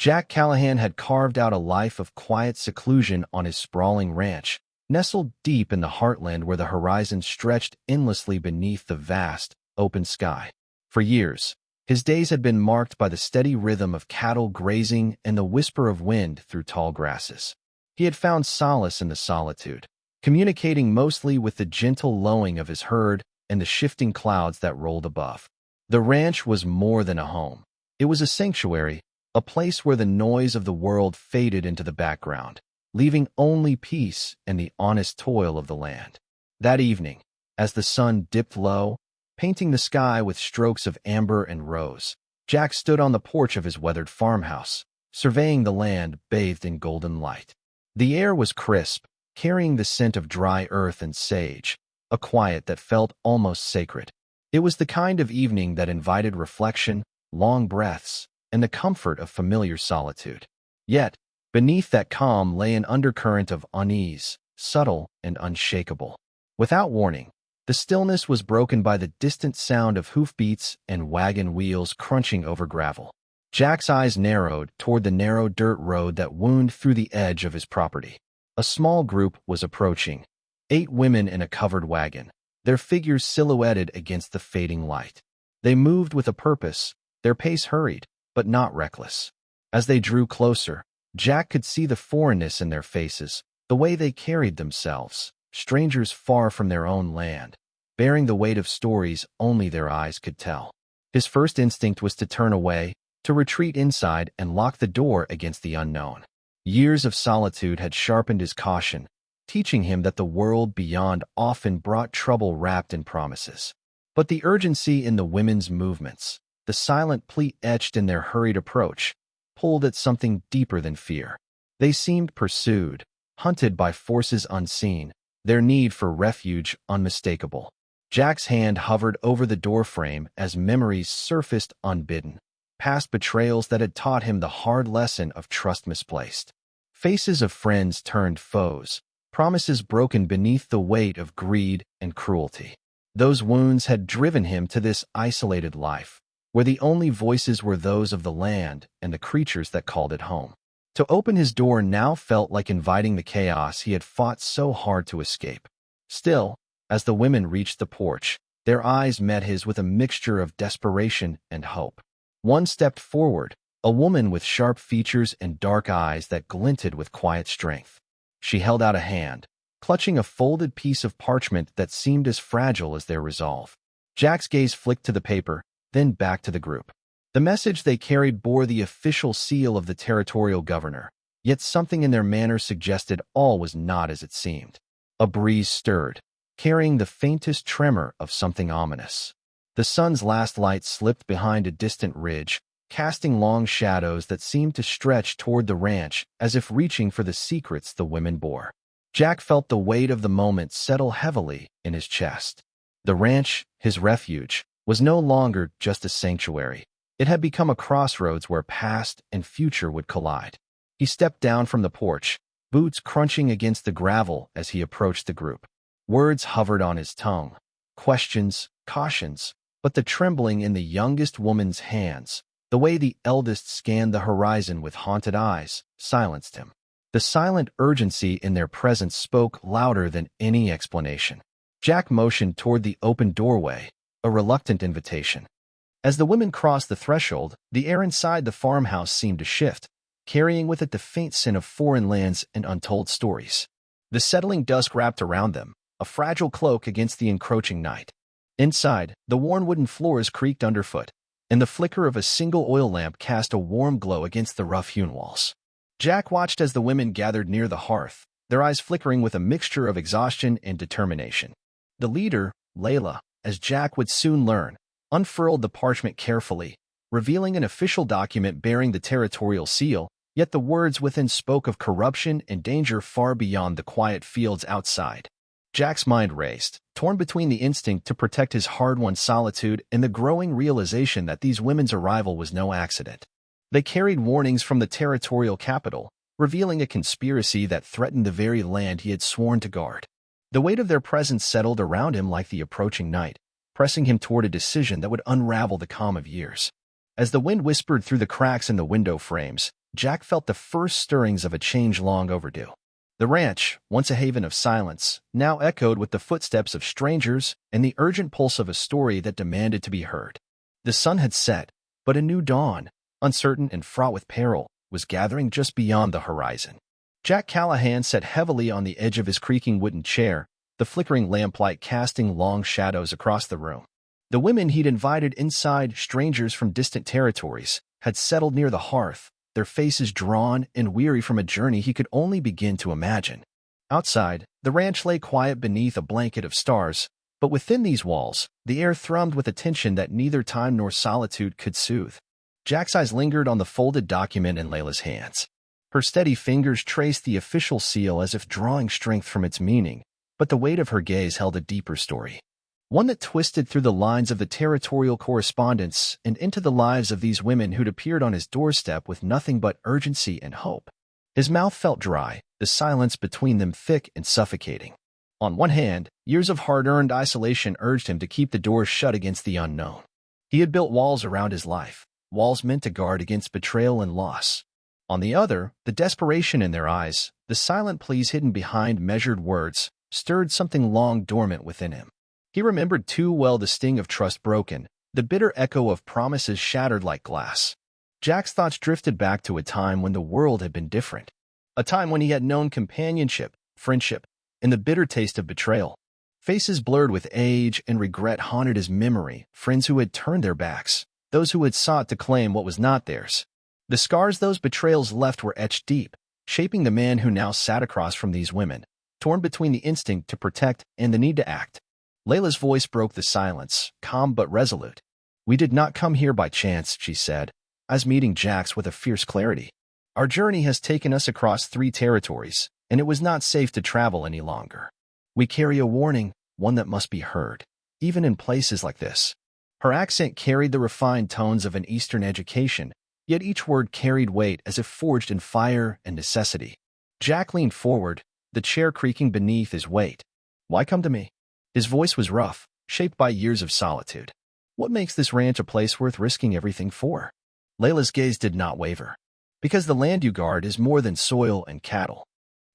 Jack Callahan had carved out a life of quiet seclusion on his sprawling ranch, nestled deep in the heartland where the horizon stretched endlessly beneath the vast, open sky. For years, his days had been marked by the steady rhythm of cattle grazing and the whisper of wind through tall grasses. He had found solace in the solitude, communicating mostly with the gentle lowing of his herd and the shifting clouds that rolled above. The ranch was more than a home. It was a sanctuary, a place where the noise of the world faded into the background, leaving only peace and the honest toil of the land. That evening, as the sun dipped low, painting the sky with strokes of amber and rose, Jack stood on the porch of his weathered farmhouse, surveying the land bathed in golden light. The air was crisp, carrying the scent of dry earth and sage, a quiet that felt almost sacred. It was the kind of evening that invited reflection, long breaths, and the comfort of familiar solitude. Yet, beneath that calm lay an undercurrent of unease, subtle and unshakable. Without warning, the stillness was broken by the distant sound of hoofbeats and wagon wheels crunching over gravel. Jack's eyes narrowed toward the narrow dirt road that wound through the edge of his property. A small group was approaching, 8 women in a covered wagon, their figures silhouetted against the fading light. They moved with a purpose, their pace hurried, but not reckless. As they drew closer, Jack could see the foreignness in their faces, the way they carried themselves, strangers far from their own land, bearing the weight of stories only their eyes could tell. His first instinct was to turn away, to retreat inside and lock the door against the unknown. Years of solitude had sharpened his caution, teaching him that the world beyond often brought trouble wrapped in promises. But the urgency in the women's movements, the silent plea etched in their hurried approach, pulled at something deeper than fear. They seemed pursued, hunted by forces unseen, their need for refuge unmistakable. Jack's hand hovered over the doorframe as memories surfaced unbidden, past betrayals that had taught him the hard lesson of trust misplaced. Faces of friends turned foes, promises broken beneath the weight of greed and cruelty. Those wounds had driven him to this isolated life, where the only voices were those of the land and the creatures that called it home. To open his door now felt like inviting the chaos he had fought so hard to escape. Still, as the women reached the porch, their eyes met his with a mixture of desperation and hope. One stepped forward, a woman with sharp features and dark eyes that glinted with quiet strength. She held out a hand, clutching a folded piece of parchment that seemed as fragile as their resolve. Jack's gaze flicked to the paper, then back to the group. The message they carried bore the official seal of the territorial governor, yet something in their manner suggested all was not as it seemed. A breeze stirred, carrying the faintest tremor of something ominous. The sun's last light slipped behind a distant ridge, casting long shadows that seemed to stretch toward the ranch as if reaching for the secrets the women bore. Jack felt the weight of the moment settle heavily in his chest. The ranch, his refuge, was no longer just a sanctuary. It had become a crossroads where past and future would collide. He stepped down from the porch, boots crunching against the gravel as he approached the group. Words hovered on his tongue, questions, cautions, but the trembling in the youngest woman's hands, the way the eldest scanned the horizon with haunted eyes, silenced him. The silent urgency in their presence spoke louder than any explanation. Jack motioned toward the open doorway, a reluctant invitation. As the women crossed the threshold, the air inside the farmhouse seemed to shift, carrying with it the faint scent of foreign lands and untold stories. The settling dusk wrapped around them, a fragile cloak against the encroaching night. Inside, the worn wooden floors creaked underfoot, and the flicker of a single oil lamp cast a warm glow against the rough-hewn walls. Jack watched as the women gathered near the hearth, their eyes flickering with a mixture of exhaustion and determination. The leader, Layla, as Jack would soon learn, unfurled the parchment carefully, revealing an official document bearing the territorial seal, yet the words within spoke of corruption and danger far beyond the quiet fields outside. Jack's mind raced, torn between the instinct to protect his hard-won solitude and the growing realization that these women's arrival was no accident. They carried warnings from the territorial capital, revealing a conspiracy that threatened the very land he had sworn to guard. The weight of their presence settled around him like the approaching night, pressing him toward a decision that would unravel the calm of years. As the wind whispered through the cracks in the window frames, Jack felt the first stirrings of a change long overdue. The ranch, once a haven of silence, now echoed with the footsteps of strangers and the urgent pulse of a story that demanded to be heard. The sun had set, but a new dawn, uncertain and fraught with peril, was gathering just beyond the horizon. Jack Callahan sat heavily on the edge of his creaking wooden chair, the flickering lamplight casting long shadows across the room. The women he'd invited inside, strangers from distant territories, had settled near the hearth, their faces drawn and weary from a journey he could only begin to imagine. Outside, the ranch lay quiet beneath a blanket of stars, but within these walls, the air thrummed with a tension that neither time nor solitude could soothe. Jack's eyes lingered on the folded document in Layla's hands. Her steady fingers traced the official seal as if drawing strength from its meaning, but the weight of her gaze held a deeper story. One that twisted through the lines of the territorial correspondence and into the lives of these women who'd appeared on his doorstep with nothing but urgency and hope. His mouth felt dry, the silence between them thick and suffocating. On one hand, years of hard-earned isolation urged him to keep the doors shut against the unknown. He had built walls around his life, walls meant to guard against betrayal and loss. On the other, the desperation in their eyes, the silent pleas hidden behind measured words, stirred something long dormant within him. He remembered too well the sting of trust broken, the bitter echo of promises shattered like glass. Jack's thoughts drifted back to a time when the world had been different, a time when he had known companionship, friendship, and the bitter taste of betrayal. Faces blurred with age and regret haunted his memory, friends who had turned their backs, those who had sought to claim what was not theirs. The scars those betrayals left were etched deep, shaping the man who now sat across from these women, torn between the instinct to protect and the need to act. Layla's voice broke the silence, calm but resolute. "We did not come here by chance," she said, eyes meeting Jack's with a fierce clarity. "Our journey has taken us across 3 territories, and it was not safe to travel any longer. We carry a warning, one that must be heard, even in places like this." Her accent carried the refined tones of an Eastern education, yet each word carried weight as if forged in fire and necessity. Jack leaned forward, the chair creaking beneath his weight. "Why come to me?" His voice was rough, shaped by years of solitude. "What makes this ranch a place worth risking everything for?" Layla's gaze did not waver. "Because the land you guard is more than soil and cattle.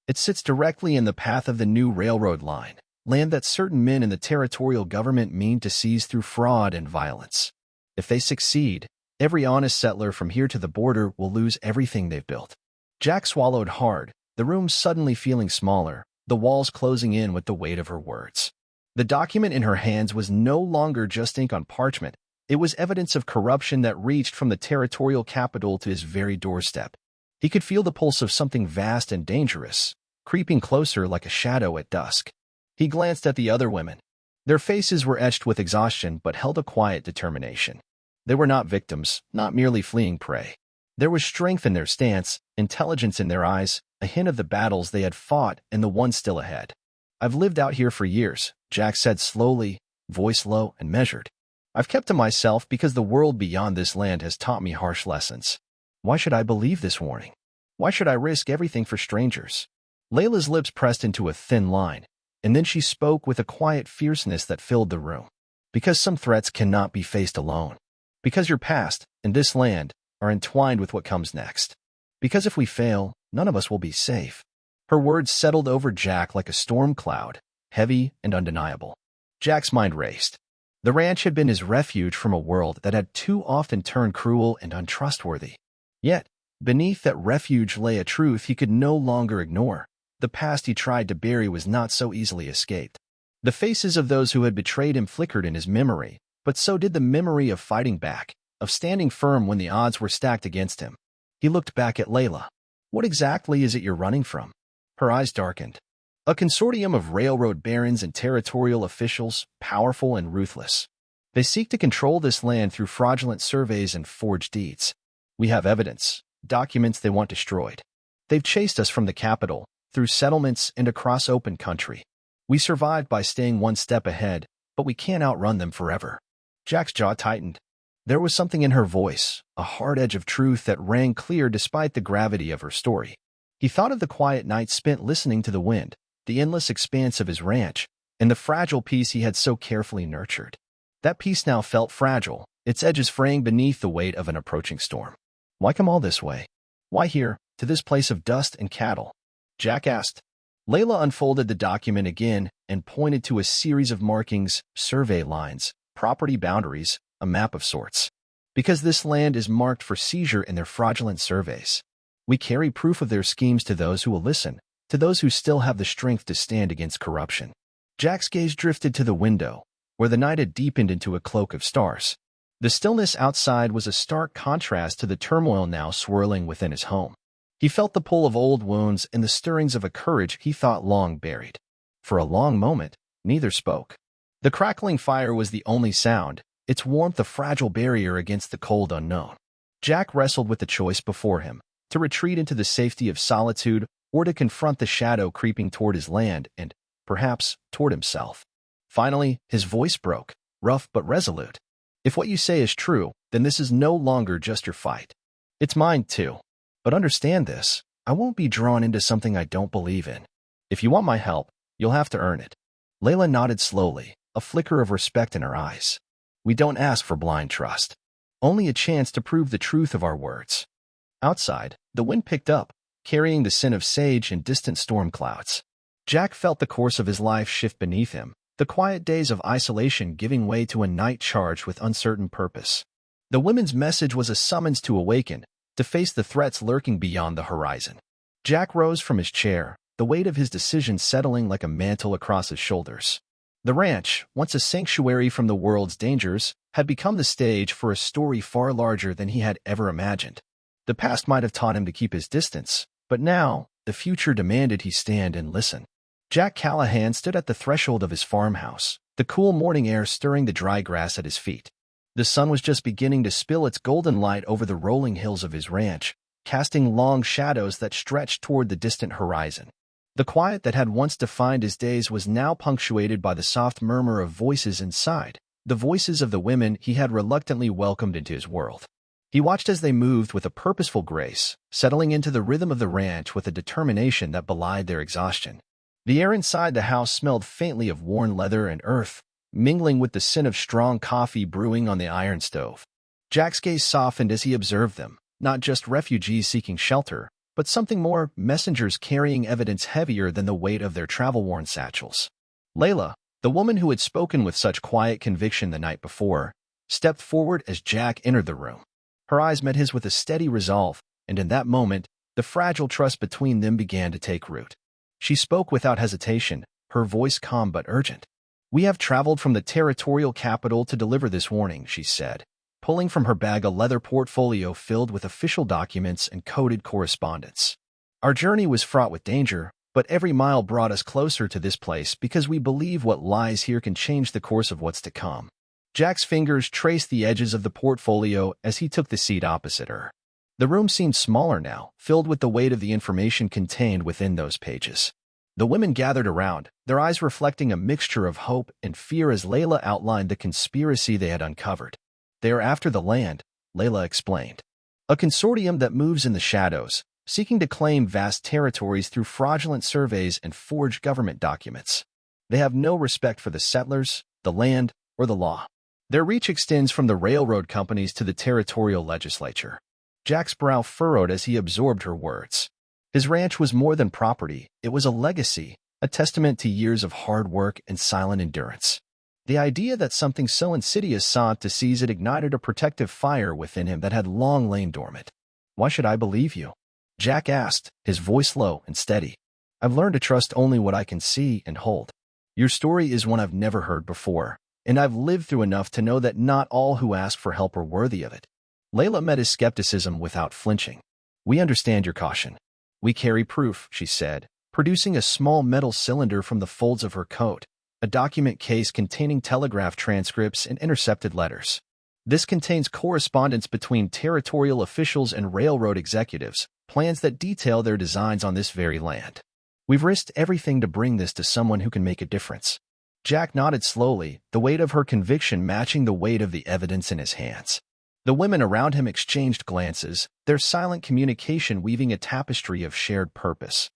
It sits directly in the path of the new railroad line, land that certain men in the territorial government mean to seize through fraud and violence. If they succeed, every honest settler from here to the border will lose everything they've built." Jack swallowed hard, the room suddenly feeling smaller, the walls closing in with the weight of her words. The document in her hands was no longer just ink on parchment. It was evidence of corruption that reached from the territorial capital to his very doorstep. He could feel the pulse of something vast and dangerous, creeping closer like a shadow at dusk. He glanced at the other women. Their faces were etched with exhaustion but held a quiet determination. They were not victims, not merely fleeing prey. There was strength in their stance, intelligence in their eyes, a hint of the battles they had fought and the ones still ahead. "I've lived out here for years," Jack said slowly, voice low and measured. "I've kept to myself because the world beyond this land has taught me harsh lessons. Why should I believe this warning? Why should I risk everything for strangers?" Layla's lips pressed into a thin line, and then she spoke with a quiet fierceness that filled the room. "Because some threats cannot be faced alone. Because your past, and this land, are entwined with what comes next. Because if we fail, none of us will be safe." Her words settled over Jack like a storm cloud, heavy and undeniable. Jack's mind raced. The ranch had been his refuge from a world that had too often turned cruel and untrustworthy. Yet, beneath that refuge lay a truth he could no longer ignore. The past he tried to bury was not so easily escaped. The faces of those who had betrayed him flickered in his memory, but so did the memory of fighting back, of standing firm when the odds were stacked against him. He looked back at Layla. "What exactly is it you're running from?" Her eyes darkened. "A consortium of railroad barons and territorial officials, powerful and ruthless. They seek to control this land through fraudulent surveys and forged deeds. We have evidence, documents they want destroyed. They've chased us from the capital, through settlements and across open country. We survived by staying one step ahead, but we can't outrun them forever." Jack's jaw tightened. There was something in her voice, a hard edge of truth that rang clear despite the gravity of her story. He thought of the quiet nights spent listening to the wind, the endless expanse of his ranch, and the fragile peace he had so carefully nurtured. That peace now felt fragile, its edges fraying beneath the weight of an approaching storm. "Why come all this way?" Why here, to this place of dust and cattle? Jack asked. Layla unfolded the document again and pointed to a series of markings, survey lines, property boundaries, a map of sorts. Because this land is marked for seizure in their fraudulent surveys. We carry proof of their schemes to those who will listen, to those who still have the strength to stand against corruption. Jack's gaze drifted to the window, where the night had deepened into a cloak of stars. The stillness outside was a stark contrast to the turmoil now swirling within his home. He felt the pull of old wounds and the stirrings of a courage he thought long buried. For a long moment, neither spoke. The crackling fire was the only sound, its warmth a fragile barrier against the cold unknown. Jack wrestled with the choice before him, to retreat into the safety of solitude or to confront the shadow creeping toward his land and, perhaps, toward himself. Finally, his voice broke, rough but resolute. If what you say is true, then this is no longer just your fight. It's mine too. But understand this, I won't be drawn into something I don't believe in. If you want my help, you'll have to earn it. Layla nodded slowly, a flicker of respect in her eyes. We don't ask for blind trust. Only a chance to prove the truth of our words. Outside, the wind picked up, carrying the scent of sage and distant storm clouds. Jack felt the course of his life shift beneath him, the quiet days of isolation giving way to a night charged with uncertain purpose. The women's message was a summons to awaken, to face the threats lurking beyond the horizon. Jack rose from his chair, the weight of his decision settling like a mantle across his shoulders. The ranch, once a sanctuary from the world's dangers, had become the stage for a story far larger than he had ever imagined. The past might have taught him to keep his distance, but now, the future demanded he stand and listen. Jack Callahan stood at the threshold of his farmhouse, the cool morning air stirring the dry grass at his feet. The sun was just beginning to spill its golden light over the rolling hills of his ranch, casting long shadows that stretched toward the distant horizon. The quiet that had once defined his days was now punctuated by the soft murmur of voices inside, the voices of the women he had reluctantly welcomed into his world. He watched as they moved with a purposeful grace, settling into the rhythm of the ranch with a determination that belied their exhaustion. The air inside the house smelled faintly of worn leather and earth, mingling with the scent of strong coffee brewing on the iron stove. Jack's gaze softened as he observed them, not just refugees seeking shelter, but something more, messengers carrying evidence heavier than the weight of their travel-worn satchels. Layla, the woman who had spoken with such quiet conviction the night before, stepped forward as Jack entered the room. Her eyes met his with a steady resolve, and in that moment, the fragile trust between them began to take root. She spoke without hesitation, her voice calm but urgent. We have traveled from the territorial capital to deliver this warning, she said, pulling from her bag a leather portfolio filled with official documents and coded correspondence. Our journey was fraught with danger, but every mile brought us closer to this place because we believe what lies here can change the course of what's to come. Jack's fingers traced the edges of the portfolio as he took the seat opposite her. The room seemed smaller now, filled with the weight of the information contained within those pages. The women gathered around, their eyes reflecting a mixture of hope and fear as Layla outlined the conspiracy they had uncovered. They are after the land, Layla explained. A consortium that moves in the shadows, seeking to claim vast territories through fraudulent surveys and forged government documents. They have no respect for the settlers, the land, or the law. Their reach extends from the railroad companies to the territorial legislature. Jack's brow furrowed as he absorbed her words. His ranch was more than property, it was a legacy, a testament to years of hard work and silent endurance. The idea that something so insidious sought to seize it ignited a protective fire within him that had long lain dormant. Why should I believe you? Jack asked, his voice low and steady. I've learned to trust only what I can see and hold. Your story is one I've never heard before, and I've lived through enough to know that not all who ask for help are worthy of it. Layla met his skepticism without flinching. We understand your caution. We carry proof, she said, producing a small metal cylinder from the folds of her coat, a document case containing telegraph transcripts and intercepted letters. This contains correspondence between territorial officials and railroad executives, plans that detail their designs on this very land. We've risked everything to bring this to someone who can make a difference. Jack nodded slowly, the weight of her conviction matching the weight of the evidence in his hands. The women around him exchanged glances, their silent communication weaving a tapestry of shared purpose.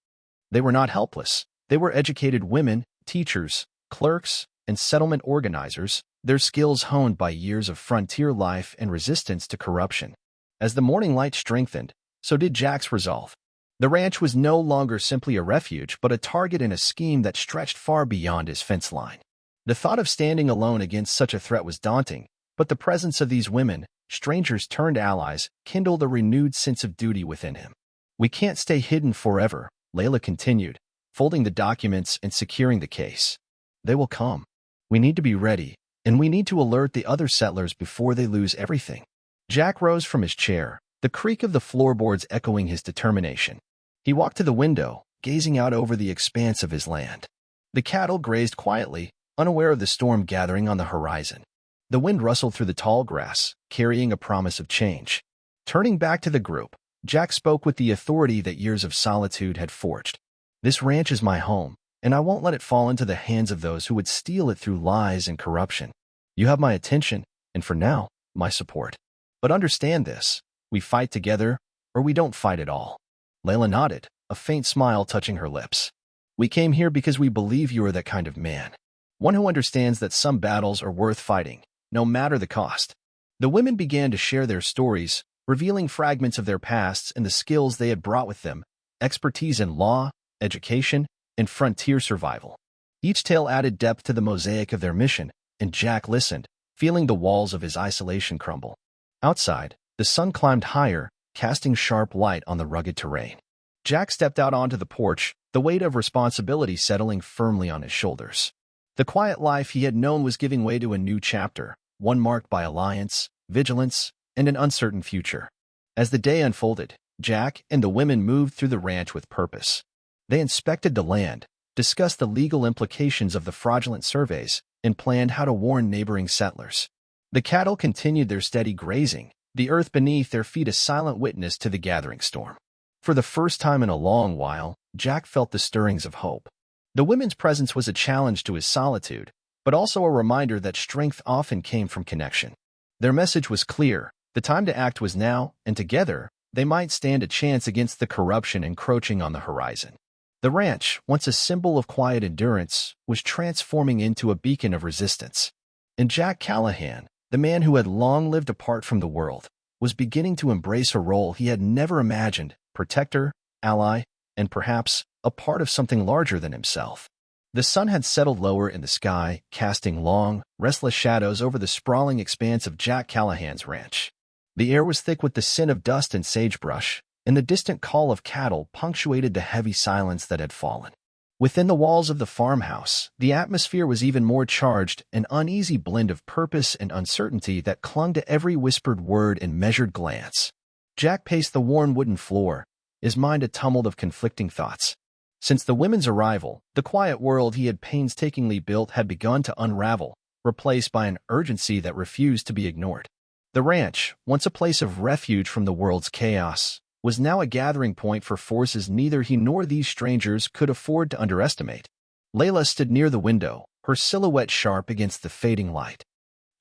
They were not helpless. They were educated women, teachers, clerks, and settlement organizers, their skills honed by years of frontier life and resistance to corruption. As the morning light strengthened, So did Jack's resolve. The ranch was no longer simply a refuge, but a target in a scheme that stretched far beyond his fence line. The thought of standing alone against such a threat was daunting, but the presence of these women, strangers turned allies, kindled a renewed sense of duty within him. We can't stay hidden forever, Layla continued, folding the documents and securing the case. They will come. We need to be ready, and we need to alert the other settlers before they lose everything. Jack rose from his chair, the creak of the floorboards echoing his determination. He walked to the window, gazing out over the expanse of his land. The cattle grazed quietly, unaware of the storm gathering on the horizon. The wind rustled through the tall grass, carrying a promise of change. Turning back to the group, Jack spoke with the authority that years of solitude had forged. This ranch is my home, and I won't let it fall into the hands of those who would steal it through lies and corruption. You have my attention, and for now, my support. But understand this, we fight together, or we don't fight at all. Layla nodded, a faint smile touching her lips. We came here because we believe you are that kind of man. One who understands that some battles are worth fighting, no matter the cost. The women began to share their stories, revealing fragments of their pasts and the skills they had brought with them, expertise in law, education, and frontier survival. Each tale added depth to the mosaic of their mission, and Jack listened, feeling the walls of his isolation crumble. Outside, the sun climbed higher, casting sharp light on the rugged terrain. Jack stepped out onto the porch, the weight of responsibility settling firmly on his shoulders. The quiet life he had known was giving way to a new chapter, one marked by alliance, vigilance, and an uncertain future. As the day unfolded, Jack and the women moved through the ranch with purpose. They inspected the land, discussed the legal implications of the fraudulent surveys, and planned how to warn neighboring settlers. The cattle continued their steady grazing, the earth beneath their feet a silent witness to the gathering storm. For the first time in a long while, Jack felt the stirrings of hope. The women's presence was a challenge to his solitude, but also a reminder that strength often came from connection. Their message was clear, the time to act was now, and together, they might stand a chance against the corruption encroaching on the horizon. The ranch, once a symbol of quiet endurance, was transforming into a beacon of resistance. And Jack Callahan, the man who had long lived apart from the world, was beginning to embrace a role he had never imagined, protector, ally, and perhaps a part of something larger than himself. The sun had settled lower in the sky, casting long, restless shadows over the sprawling expanse of Jack Callahan's ranch. The air was thick with the scent of dust and sagebrush, and the distant call of cattle punctuated the heavy silence that had fallen. Within the walls of the farmhouse, the atmosphere was even more charged, an uneasy blend of purpose and uncertainty that clung to every whispered word and measured glance. Jack paced the worn wooden floor, his mind a tumult of conflicting thoughts. Since the women's arrival, the quiet world he had painstakingly built had begun to unravel, replaced by an urgency that refused to be ignored. The ranch, once a place of refuge from the world's chaos, was now a gathering point for forces neither he nor these strangers could afford to underestimate. Layla stood near the window, her silhouette sharp against the fading light.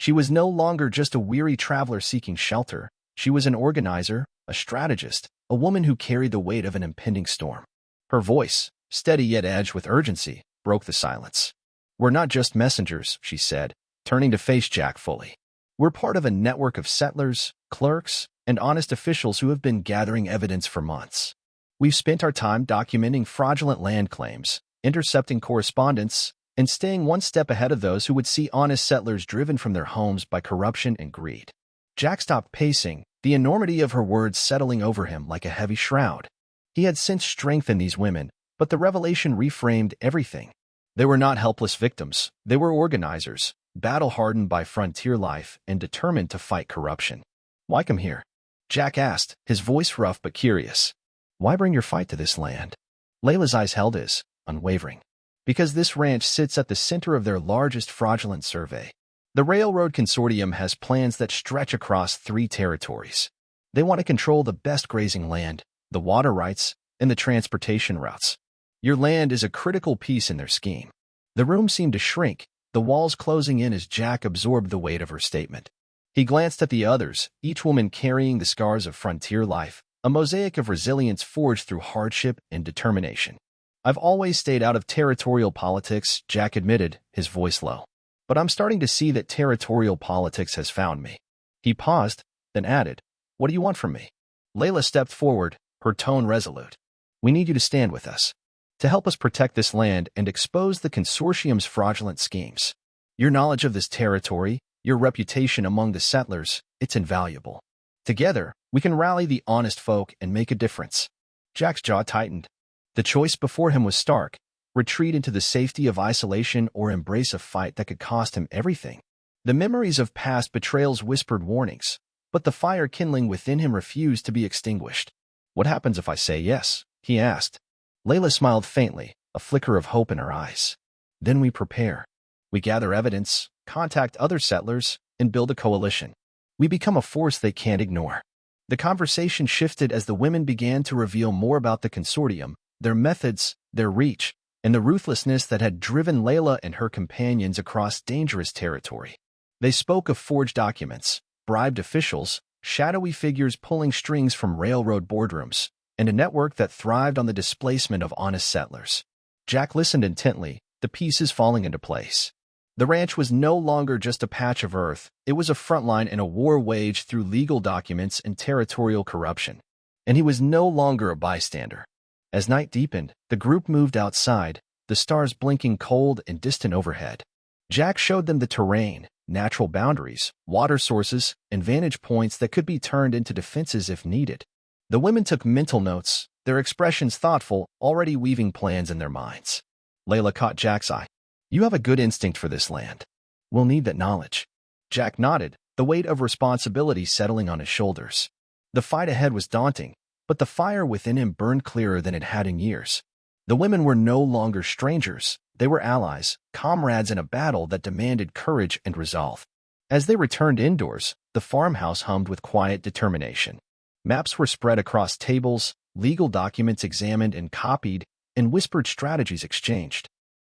She was no longer just a weary traveler seeking shelter. She was an organizer, a strategist, a woman who carried the weight of an impending storm. Her voice, steady yet edged with urgency, broke the silence. "We're not just messengers," she said, turning to face Jack fully. "We're part of a network of settlers, clerks, and honest officials who have been gathering evidence for months. We've spent our time documenting fraudulent land claims, intercepting correspondence, and staying one step ahead of those who would see honest settlers driven from their homes by corruption and greed." Jack stopped pacing, the enormity of her words settling over him like a heavy shroud. He had sensed strength in these women, but the revelation reframed everything. They were not helpless victims. They were organizers, battle-hardened by frontier life and determined to fight corruption. "Why come here?" Jack asked, his voice rough but curious. "Why bring your fight to this land?" Layla's eyes held his, unwavering. "Because this ranch sits at the center of their largest fraudulent survey. The Railroad Consortium has plans that stretch across 3 territories. They want to control the best grazing land, the water rights, and the transportation routes. Your land is a critical piece in their scheme." The room seemed to shrink, the walls closing in as Jack absorbed the weight of her statement. He glanced at the others, each woman carrying the scars of frontier life, a mosaic of resilience forged through hardship and determination. "I've always stayed out of territorial politics," Jack admitted, his voice low. "But I'm starting to see that territorial politics has found me." He paused, then added, "What do you want from me?" Layla stepped forward, her tone resolute. "We need you to stand with us, to help us protect this land and expose the consortium's fraudulent schemes. Your knowledge of this territory, your reputation among the settlers, it's invaluable. Together, we can rally the honest folk and make a difference." Jack's jaw tightened. The choice before him was stark: retreat into the safety of isolation or embrace a fight that could cost him everything. The memories of past betrayals whispered warnings, but the fire kindling within him refused to be extinguished. "What happens if I say yes?" he asked. Layla smiled faintly, a flicker of hope in her eyes. "Then we prepare. We gather evidence, contact other settlers, and build a coalition. We become a force they can't ignore." The conversation shifted as the women began to reveal more about the consortium, their methods, their reach, and the ruthlessness that had driven Layla and her companions across dangerous territory. They spoke of forged documents, bribed officials, shadowy figures pulling strings from railroad boardrooms, and a network that thrived on the displacement of honest settlers. Jack listened intently, the pieces falling into place. The ranch was no longer just a patch of earth, it was a front line in a war waged through legal documents and territorial corruption. And he was no longer a bystander. As night deepened, the group moved outside, the stars blinking cold and distant overhead. Jack showed them the terrain, natural boundaries, water sources, and vantage points that could be turned into defenses if needed. The women took mental notes, their expressions thoughtful, already weaving plans in their minds. Layla caught Jack's eye. "You have a good instinct for this land. We'll need that knowledge." Jack nodded, the weight of responsibility settling on his shoulders. The fight ahead was daunting, but the fire within him burned clearer than it had in years. The women were no longer strangers, they were allies, comrades in a battle that demanded courage and resolve. As they returned indoors, the farmhouse hummed with quiet determination. Maps were spread across tables, legal documents examined and copied, and whispered strategies exchanged.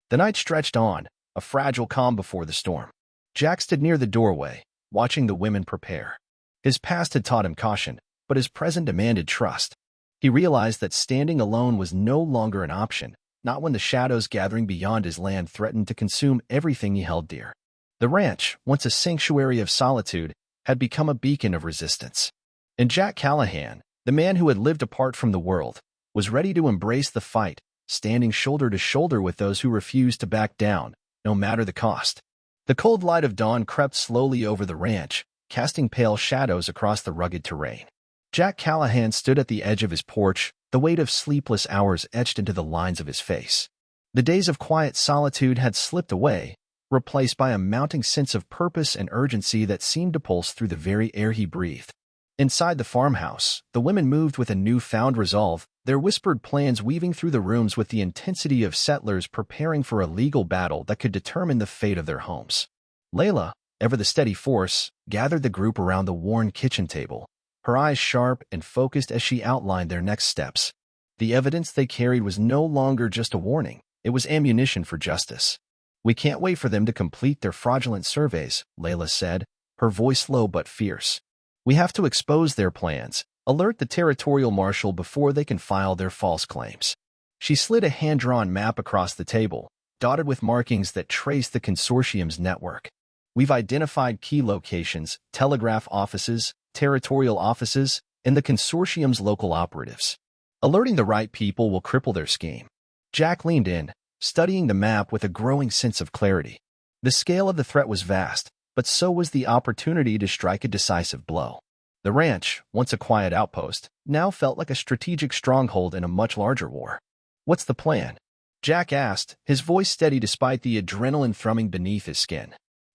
The night stretched on, a fragile calm before the storm. Jack stood near the doorway, watching the women prepare. His past had taught him caution, but his present demanded trust. He realized that standing alone was no longer an option, not when the shadows gathering beyond his land threatened to consume everything he held dear. The ranch, once a sanctuary of solitude, had become a beacon of resistance. And Jack Callahan, the man who had lived apart from the world, was ready to embrace the fight, standing shoulder to shoulder with those who refused to back down, no matter the cost. The cold light of dawn crept slowly over the ranch, casting pale shadows across the rugged terrain. Jack Callahan stood at the edge of his porch, the weight of sleepless hours etched into the lines of his face. The days of quiet solitude had slipped away, replaced by a mounting sense of purpose and urgency that seemed to pulse through the very air he breathed. Inside the farmhouse, the women moved with a newfound resolve, their whispered plans weaving through the rooms with the intensity of settlers preparing for a legal battle that could determine the fate of their homes. Layla, ever the steady force, gathered the group around the worn kitchen table, her eyes sharp and focused as she outlined their next steps. The evidence they carried was no longer just a warning, it was ammunition for justice. "We can't wait for them to complete their fraudulent surveys," Layla said, her voice low but fierce. "We have to expose their plans, alert the territorial marshal before they can file their false claims." She slid a hand-drawn map across the table, dotted with markings that traced the consortium's network. "We've identified key locations, telegraph offices, territorial offices, and the consortium's local operatives. Alerting the right people will cripple their scheme." Jack leaned in, studying the map with a growing sense of clarity. The scale of the threat was vast, but so was the opportunity to strike a decisive blow. The ranch, once a quiet outpost, now felt like a strategic stronghold in a much larger war. "What's the plan?" Jack asked, his voice steady despite the adrenaline thrumming beneath his skin.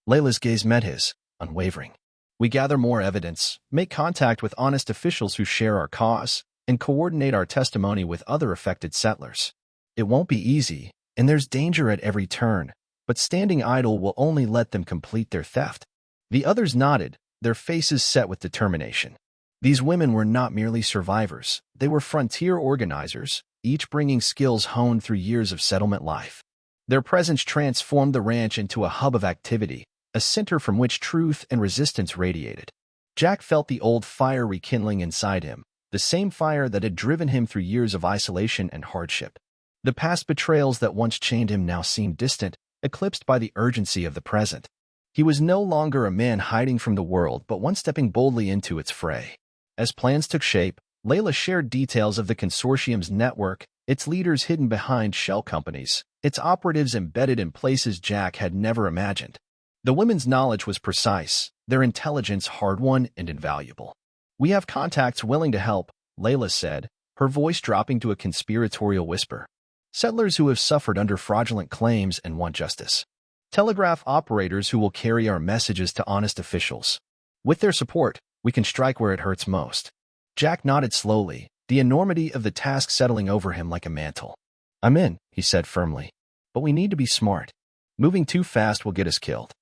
Layla's gaze met his, unwavering. "We gather more evidence, make contact with honest officials who share our cause, and coordinate our testimony with other affected settlers. It won't be easy, and there's danger at every turn, but standing idle will only let them complete their theft." The others nodded, their faces set with determination. These women were not merely survivors, they were frontier organizers, each bringing skills honed through years of settlement life. Their presence transformed the ranch into a hub of activity, a center from which truth and resistance radiated. Jack felt the old fire rekindling inside him, the same fire that had driven him through years of isolation and hardship. The past betrayals that once chained him now seemed distant, eclipsed by the urgency of the present. He was no longer a man hiding from the world, but one stepping boldly into its fray. As plans took shape, Layla shared details of the consortium's network, its leaders hidden behind shell companies, its operatives embedded in places Jack had never imagined. The women's knowledge was precise, their intelligence hard-won and invaluable. "We have contacts willing to help," Layla said, her voice dropping to a conspiratorial whisper. "Settlers who have suffered under fraudulent claims and want justice. Telegraph operators who will carry our messages to honest officials. With their support, we can strike where it hurts most." Jack nodded slowly, the enormity of the task settling over him like a mantle. "I'm in," he said firmly. "But we need to be smart. Moving too fast will get us killed."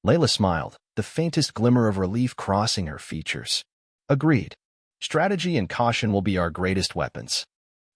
Layla smiled, the faintest glimmer of relief crossing her features. "Agreed. Strategy and caution will be our greatest weapons."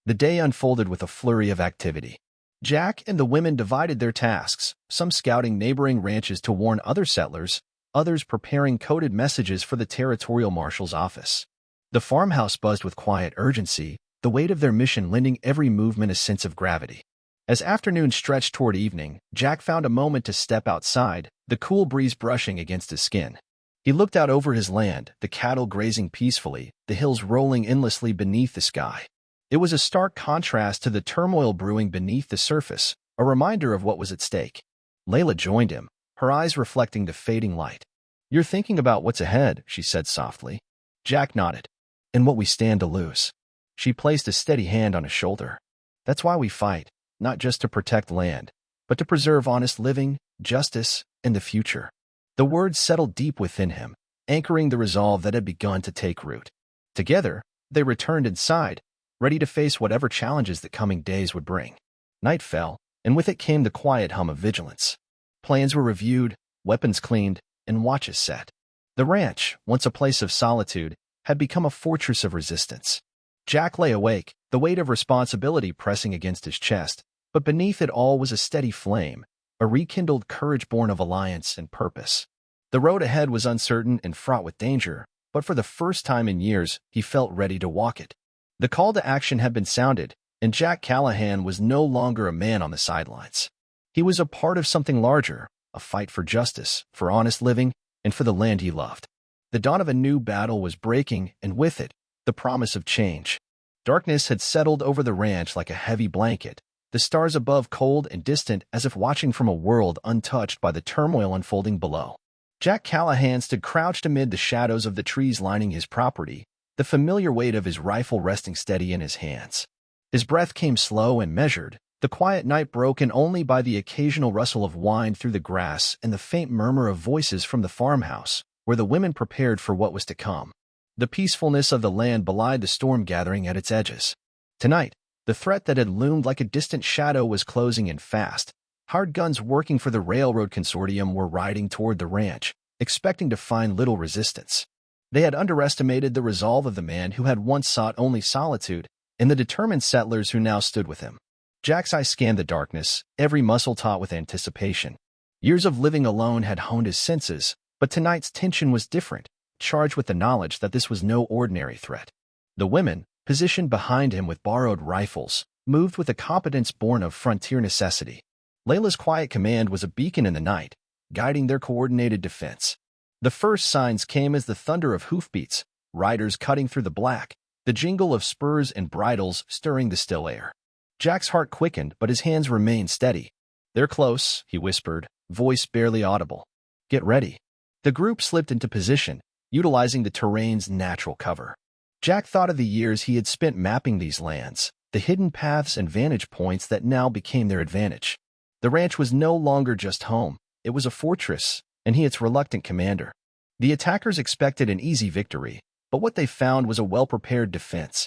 The day unfolded with a flurry of activity. Jack and the women divided their tasks, some scouting neighboring ranches to warn other settlers, others preparing coded messages for the territorial marshal's office. The farmhouse buzzed with quiet urgency, the weight of their mission lending every movement a sense of gravity. As afternoon stretched toward evening, Jack found a moment to step outside, the cool breeze brushing against his skin. He looked out over his land, the cattle grazing peacefully, the hills rolling endlessly beneath the sky. It was a stark contrast to the turmoil brewing beneath the surface, a reminder of what was at stake. Layla joined him, her eyes reflecting the fading light. "You're thinking about what's ahead," she said softly. Jack nodded. "And what we stand to lose." She placed a steady hand on his shoulder. "That's why we fight, not just to protect land, but to preserve honest living, justice, and the future." The words settled deep within him, anchoring the resolve that had begun to take root. Together, they returned inside, ready to face whatever challenges the coming days would bring. Night fell, and with it came the quiet hum of vigilance. Plans were reviewed, weapons cleaned, and watches set. The ranch, once a place of solitude, had become a fortress of resistance. Jack lay awake, the weight of responsibility pressing against his chest, but beneath it all was a steady flame, a rekindled courage born of alliance and purpose. The road ahead was uncertain and fraught with danger, but for the first time in years, he felt ready to walk it. The call to action had been sounded, and Jack Callahan was no longer a man on the sidelines. He was a part of something larger, a fight for justice, for honest living, and for the land he loved. The dawn of a new battle was breaking, and with it, the promise of change. Darkness had settled over the ranch like a heavy blanket, the stars above cold and distant as if watching from a world untouched by the turmoil unfolding below. Jack Callahan stood crouched amid the shadows of the trees lining his property, the familiar weight of his rifle resting steady in his hands. His breath came slow and measured, the quiet night broken only by the occasional rustle of wind through the grass and the faint murmur of voices from the farmhouse, where the women prepared for what was to come. The peacefulness of the land belied the storm gathering at its edges. Tonight, the threat that had loomed like a distant shadow was closing in fast. Hired guns working for the railroad consortium were riding toward the ranch, expecting to find little resistance. They had underestimated the resolve of the man who had once sought only solitude, and the determined settlers who now stood with him. Jack's eye scanned the darkness, every muscle taut with anticipation. Years of living alone had honed his senses, but tonight's tension was different, charged with the knowledge that this was no ordinary threat. The women, positioned behind him with borrowed rifles, moved with a competence born of frontier necessity. Layla's quiet command was a beacon in the night, guiding their coordinated defense. The first signs came as the thunder of hoofbeats, riders cutting through the black, the jingle of spurs and bridles stirring the still air. Jack's heart quickened, but his hands remained steady. "They're close," he whispered, voice barely audible. "Get ready." The group slipped into position, utilizing the terrain's natural cover. Jack thought of the years he had spent mapping these lands, the hidden paths and vantage points that now became their advantage. The ranch was no longer just home, it was a fortress, and he its reluctant commander. The attackers expected an easy victory, but what they found was a well-prepared defense.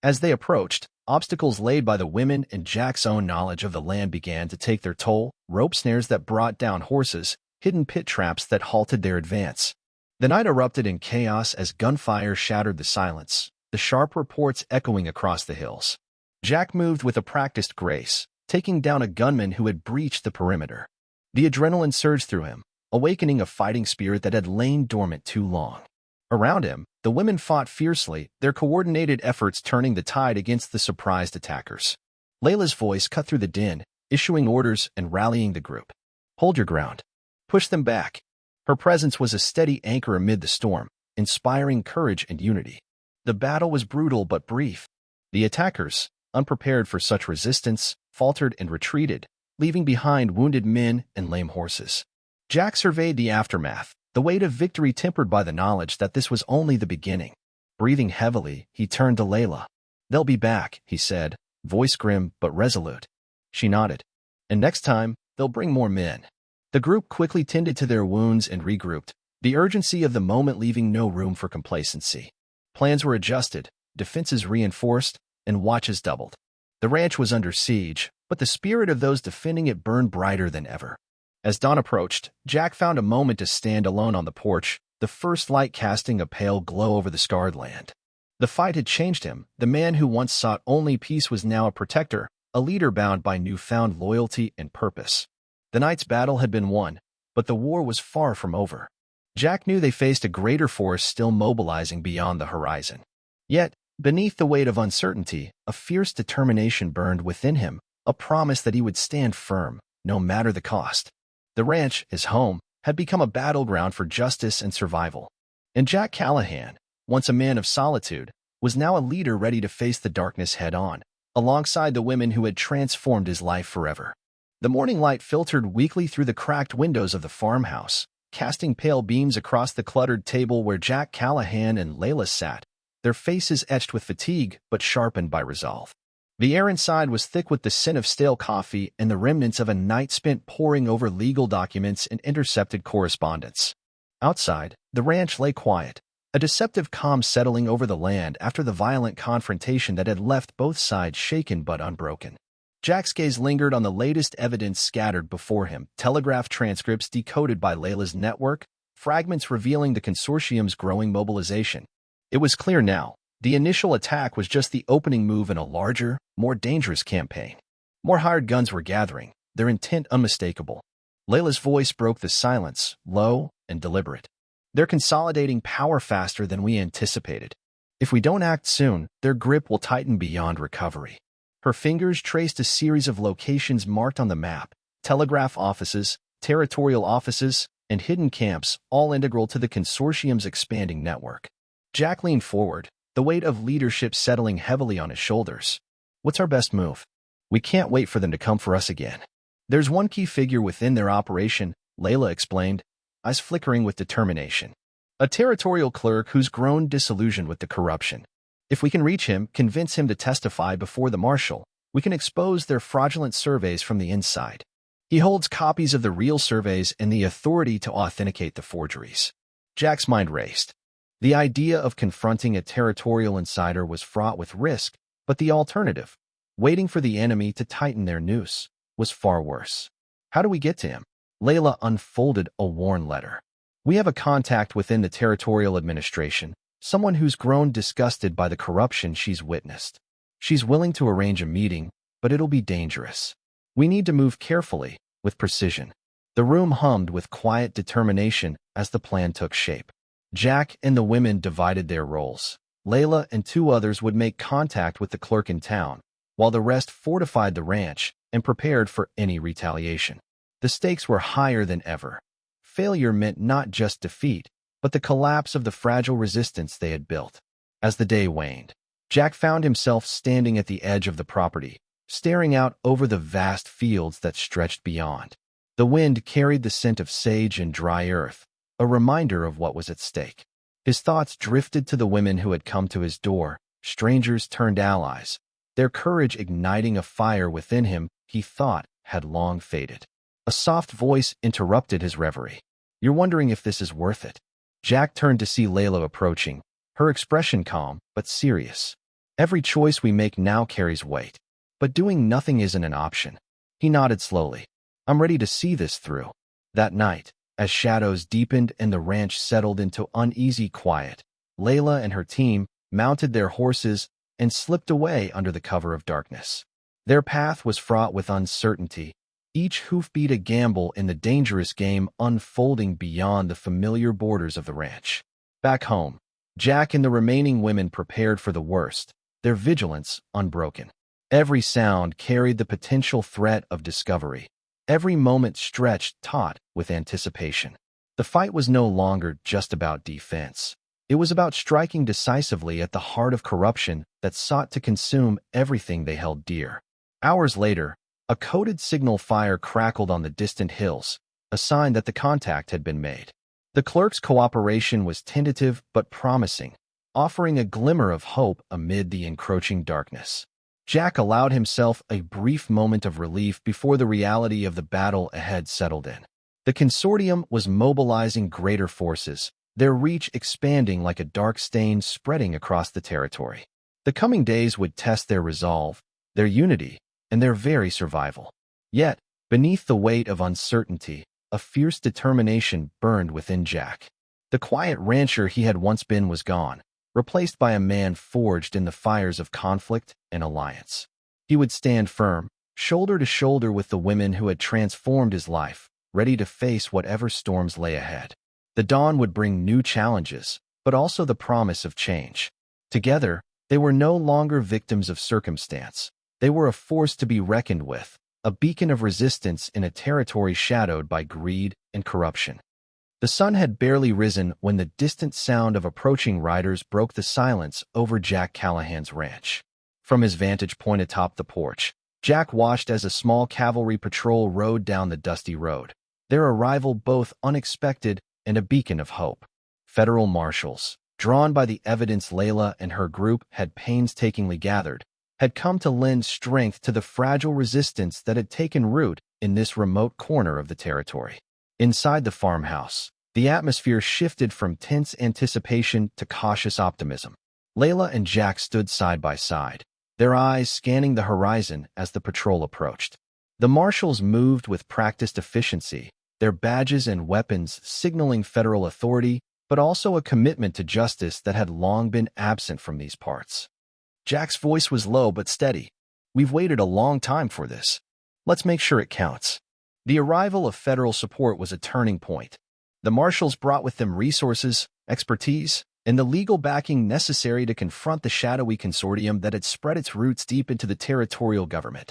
As they approached, obstacles laid by the women and Jack's own knowledge of the land began to take their toll, rope snares that brought down horses, hidden pit traps that halted their advance. The night erupted in chaos as gunfire shattered the silence, the sharp reports echoing across the hills. Jack moved with a practiced grace, taking down a gunman who had breached the perimeter. The adrenaline surged through him, awakening a fighting spirit that had lain dormant too long. Around him, the women fought fiercely, their coordinated efforts turning the tide against the surprised attackers. Layla's voice cut through the din, issuing orders and rallying the group. "Hold your ground. Push them back." Her presence was a steady anchor amid the storm, inspiring courage and unity. The battle was brutal but brief. The attackers, unprepared for such resistance, faltered and retreated, leaving behind wounded men and lame horses. Jack surveyed the aftermath, the weight of victory tempered by the knowledge that this was only the beginning. Breathing heavily, he turned to Layla. "They'll be back," he said, voice grim but resolute. She nodded. "And next time, they'll bring more men." The group quickly tended to their wounds and regrouped, the urgency of the moment leaving no room for complacency. Plans were adjusted, defenses reinforced, and watches doubled. The ranch was under siege, but the spirit of those defending it burned brighter than ever. As dawn approached, Jack found a moment to stand alone on the porch, the first light casting a pale glow over the scarred land. The fight had changed him. The man who once sought only peace was now a protector, a leader bound by newfound loyalty and purpose. The night's battle had been won, but the war was far from over. Jack knew they faced a greater force still mobilizing beyond the horizon. Yet, beneath the weight of uncertainty, a fierce determination burned within him, a promise that he would stand firm, no matter the cost. The ranch, his home, had become a battleground for justice and survival. And Jack Callahan, once a man of solitude, was now a leader ready to face the darkness head-on, alongside the women who had transformed his life forever. The morning light filtered weakly through the cracked windows of the farmhouse, casting pale beams across the cluttered table where Jack Callahan and Layla sat, their faces etched with fatigue but sharpened by resolve. The air inside was thick with the scent of stale coffee and the remnants of a night spent poring over legal documents and intercepted correspondence. Outside, the ranch lay quiet, a deceptive calm settling over the land after the violent confrontation that had left both sides shaken but unbroken. Jack's gaze lingered on the latest evidence scattered before him, telegraph transcripts decoded by Layla's network, fragments revealing the consortium's growing mobilization. It was clear now, the initial attack was just the opening move in a larger, more dangerous campaign. More hired guns were gathering, their intent unmistakable. Layla's voice broke the silence, low and deliberate. "They're consolidating power faster than we anticipated. If we don't act soon, their grip will tighten beyond recovery." Her fingers traced a series of locations marked on the map, telegraph offices, territorial offices, and hidden camps, all integral to the consortium's expanding network. Jack leaned forward, the weight of leadership settling heavily on his shoulders. "What's our best move? We can't wait for them to come for us again." "There's one key figure within their operation," Layla explained, eyes flickering with determination. "A territorial clerk who's grown disillusioned with the corruption. If we can reach him, convince him to testify before the marshal, we can expose their fraudulent surveys from the inside. He holds copies of the real surveys and the authority to authenticate the forgeries." Jack's mind raced. The idea of confronting a territorial insider was fraught with risk, but the alternative, waiting for the enemy to tighten their noose, was far worse. "How do we get to him?" Layla unfolded a worn letter. "We have a contact within the territorial administration, someone who's grown disgusted by the corruption she's witnessed. She's willing to arrange a meeting, but it'll be dangerous. We need to move carefully, with precision." The room hummed with quiet determination as the plan took shape. Jack and the women divided their roles. Layla and two others would make contact with the clerk in town, while the rest fortified the ranch and prepared for any retaliation. The stakes were higher than ever. Failure meant not just defeat, but the collapse of the fragile resistance they had built. As the day waned, Jack found himself standing at the edge of the property, staring out over the vast fields that stretched beyond. The wind carried the scent of sage and dry earth, a reminder of what was at stake. His thoughts drifted to the women who had come to his door, strangers turned allies, their courage igniting a fire within him he thought had long faded. A soft voice interrupted his reverie. "You're wondering if this is worth it." Jack turned to see Layla approaching, her expression calm but serious. "Every choice we make now carries weight, but doing nothing isn't an option." He nodded slowly. "I'm ready to see this through." That night, as shadows deepened and the ranch settled into uneasy quiet, Layla and her team mounted their horses and slipped away under the cover of darkness. Their path was fraught with uncertainty, each hoofbeat a gamble in the dangerous game unfolding beyond the familiar borders of the ranch. Back home, Jack and the remaining women prepared for the worst, their vigilance unbroken. Every sound carried the potential threat of discovery. Every moment stretched taut with anticipation. The fight was no longer just about defense. It was about striking decisively at the heart of corruption that sought to consume everything they held dear. Hours later, a coded signal fire crackled on the distant hills, a sign that the contact had been made. The clerk's cooperation was tentative but promising, offering a glimmer of hope amid the encroaching darkness. Jack allowed himself a brief moment of relief before the reality of the battle ahead settled in. The consortium was mobilizing greater forces, their reach expanding like a dark stain spreading across the territory. The coming days would test their resolve, their unity, and their very survival. Yet, beneath the weight of uncertainty, a fierce determination burned within Jack. The quiet rancher he had once been was gone, replaced by a man forged in the fires of conflict and alliance. He would stand firm, shoulder to shoulder with the women who had transformed his life, ready to face whatever storms lay ahead. The dawn would bring new challenges, but also the promise of change. Together, they were no longer victims of circumstance. They were a force to be reckoned with, a beacon of resistance in a territory shadowed by greed and corruption. The sun had barely risen when the distant sound of approaching riders broke the silence over Jack Callahan's ranch. From his vantage point atop the porch, Jack watched as a small cavalry patrol rode down the dusty road, their arrival both unexpected and a beacon of hope. Federal marshals, drawn by the evidence Layla and her group had painstakingly gathered, had come to lend strength to the fragile resistance that had taken root in this remote corner of the territory. Inside the farmhouse, the atmosphere shifted from tense anticipation to cautious optimism. Layla and Jack stood side by side, their eyes scanning the horizon as the patrol approached. The marshals moved with practiced efficiency, their badges and weapons signaling federal authority, but also a commitment to justice that had long been absent from these parts. Jack's voice was low but steady. "We've waited a long time for this. Let's make sure it counts." The arrival of federal support was a turning point. The marshals brought with them resources, expertise, and the legal backing necessary to confront the shadowy consortium that had spread its roots deep into the territorial government.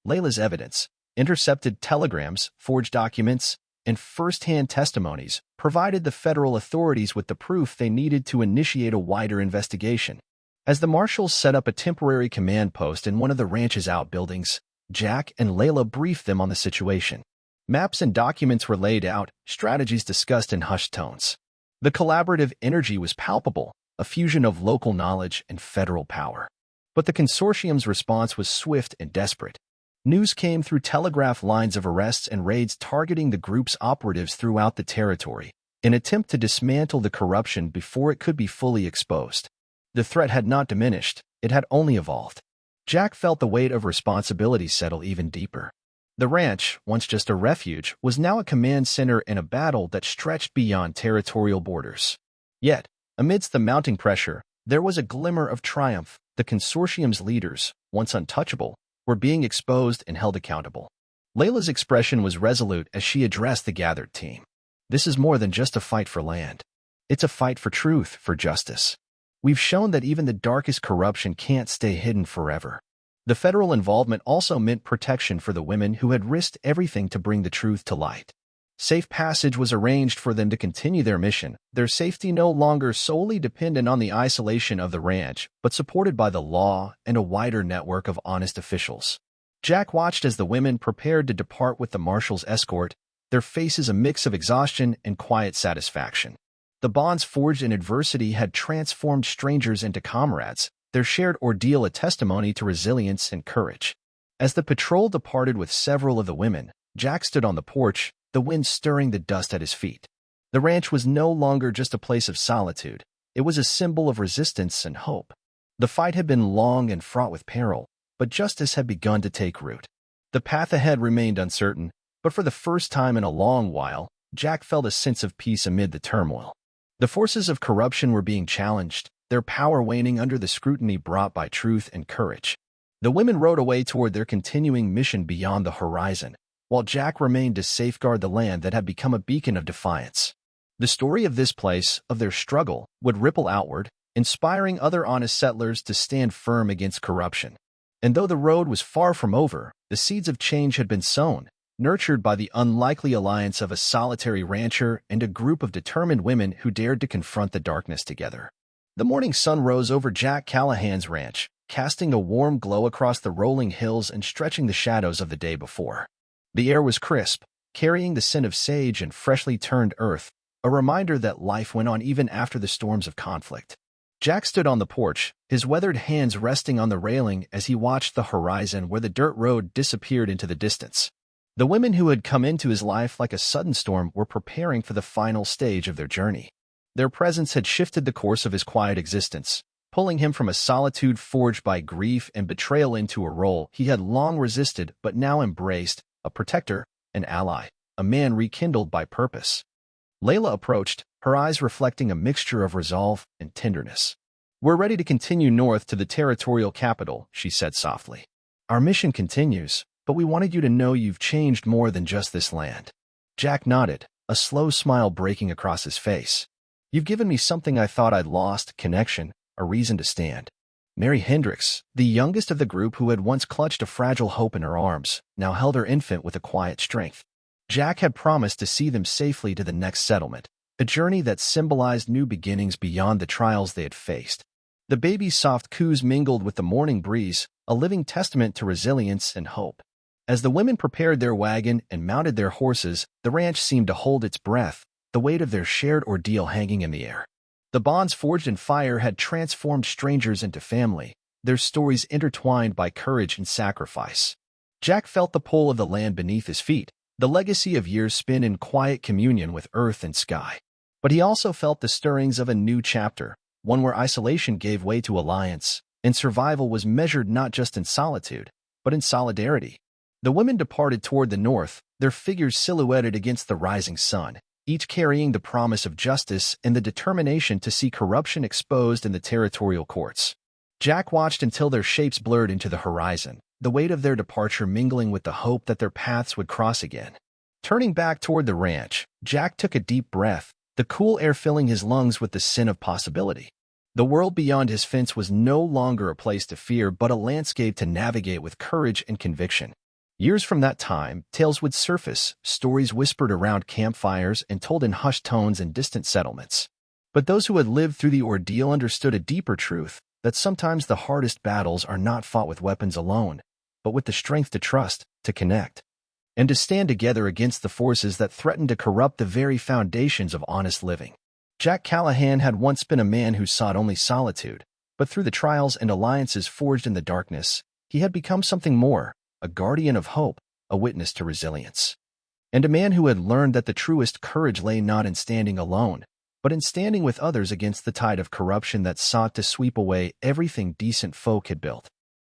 Layla's evidence, intercepted telegrams, forged documents, and first-hand testimonies provided the federal authorities with the proof they needed to initiate a wider investigation. As the marshals set up a temporary command post in one of the ranch's outbuildings, Jack and Layla briefed them on the situation. Maps and documents were laid out, strategies discussed in hushed tones. The collaborative energy was palpable, a fusion of local knowledge and federal power. But the consortium's response was swift and desperate. News came through telegraph lines of arrests and raids targeting the group's operatives throughout the territory, an attempt to dismantle the corruption before it could be fully exposed. The threat had not diminished, it had only evolved. Jack felt the weight of responsibility settle even deeper. The ranch, once just a refuge, was now a command center in a battle that stretched beyond territorial borders. Yet, amidst the mounting pressure, there was a glimmer of triumph. The consortium's leaders, once untouchable, were being exposed and held accountable. Layla's expression was resolute as she addressed the gathered team. "This is more than just a fight for land. It's a fight for truth, for justice. We've shown that even the darkest corruption can't stay hidden forever." The federal involvement also meant protection for the women who had risked everything to bring the truth to light. Safe passage was arranged for them to continue their mission, their safety no longer solely dependent on the isolation of the ranch, but supported by the law and a wider network of honest officials. Jack watched as the women prepared to depart with the marshal's escort, their faces a mix of exhaustion and quiet satisfaction. The bonds forged in adversity had transformed strangers into comrades, their shared ordeal a testimony to resilience and courage. As the patrol departed with several of the women, Jack stood on the porch, the wind stirring the dust at his feet. The ranch was no longer just a place of solitude. It was a symbol of resistance and hope. The fight had been long and fraught with peril, but justice had begun to take root. The path ahead remained uncertain, but for the first time in a long while, Jack felt a sense of peace amid the turmoil. The forces of corruption were being challenged, their power waning under the scrutiny brought by truth and courage. The women rode away toward their continuing mission beyond the horizon, while Jack remained to safeguard the land that had become a beacon of defiance. The story of this place, of their struggle, would ripple outward, inspiring other honest settlers to stand firm against corruption. And though the road was far from over, the seeds of change had been sown, nurtured by the unlikely alliance of a solitary rancher and a group of determined women who dared to confront the darkness together. The morning sun rose over Jack Callahan's ranch, casting a warm glow across the rolling hills and stretching the shadows of the day before. The air was crisp, carrying the scent of sage and freshly turned earth, a reminder that life went on even after the storms of conflict. Jack stood on the porch, his weathered hands resting on the railing as he watched the horizon where the dirt road disappeared into the distance. The women who had come into his life like a sudden storm were preparing for the final stage of their journey. Their presence had shifted the course of his quiet existence, pulling him from a solitude forged by grief and betrayal into a role he had long resisted but now embraced, a protector, an ally, a man rekindled by purpose. Layla approached, her eyes reflecting a mixture of resolve and tenderness. "We're ready to continue north to the territorial capital," she said softly. "Our mission continues, but we wanted you to know you've changed more than just this land." Jack nodded, a slow smile breaking across his face. "You've given me something I thought I'd lost, connection, a reason to stand." Mary Hendricks, the youngest of the group who had once clutched a fragile hope in her arms, now held her infant with a quiet strength. Jack had promised to see them safely to the next settlement, a journey that symbolized new beginnings beyond the trials they had faced. The baby's soft coos mingled with the morning breeze, a living testament to resilience and hope. As the women prepared their wagon and mounted their horses, the ranch seemed to hold its breath, the weight of their shared ordeal hanging in the air. The bonds forged in fire had transformed strangers into family, their stories intertwined by courage and sacrifice. Jack felt the pull of the land beneath his feet, the legacy of years spent in quiet communion with earth and sky. But he also felt the stirrings of a new chapter, one where isolation gave way to alliance, and survival was measured not just in solitude, but in solidarity. The women departed toward the north, their figures silhouetted against the rising sun, each carrying the promise of justice and the determination to see corruption exposed in the territorial courts. Jack watched until their shapes blurred into the horizon, the weight of their departure mingling with the hope that their paths would cross again. Turning back toward the ranch, Jack took a deep breath, the cool air filling his lungs with the scent of possibility. The world beyond his fence was no longer a place to fear but a landscape to navigate with courage and conviction. Years from that time, tales would surface, stories whispered around campfires and told in hushed tones in distant settlements. But those who had lived through the ordeal understood a deeper truth, that sometimes the hardest battles are not fought with weapons alone, but with the strength to trust, to connect, and to stand together against the forces that threaten to corrupt the very foundations of honest living. Jack Callahan had once been a man who sought only solitude, but through the trials and alliances forged in the darkness, he had become something more, a guardian of hope, a witness to resilience. And a man who had learned that the truest courage lay not in standing alone, but in standing with others against the tide of corruption that sought to sweep away everything decent folk had built.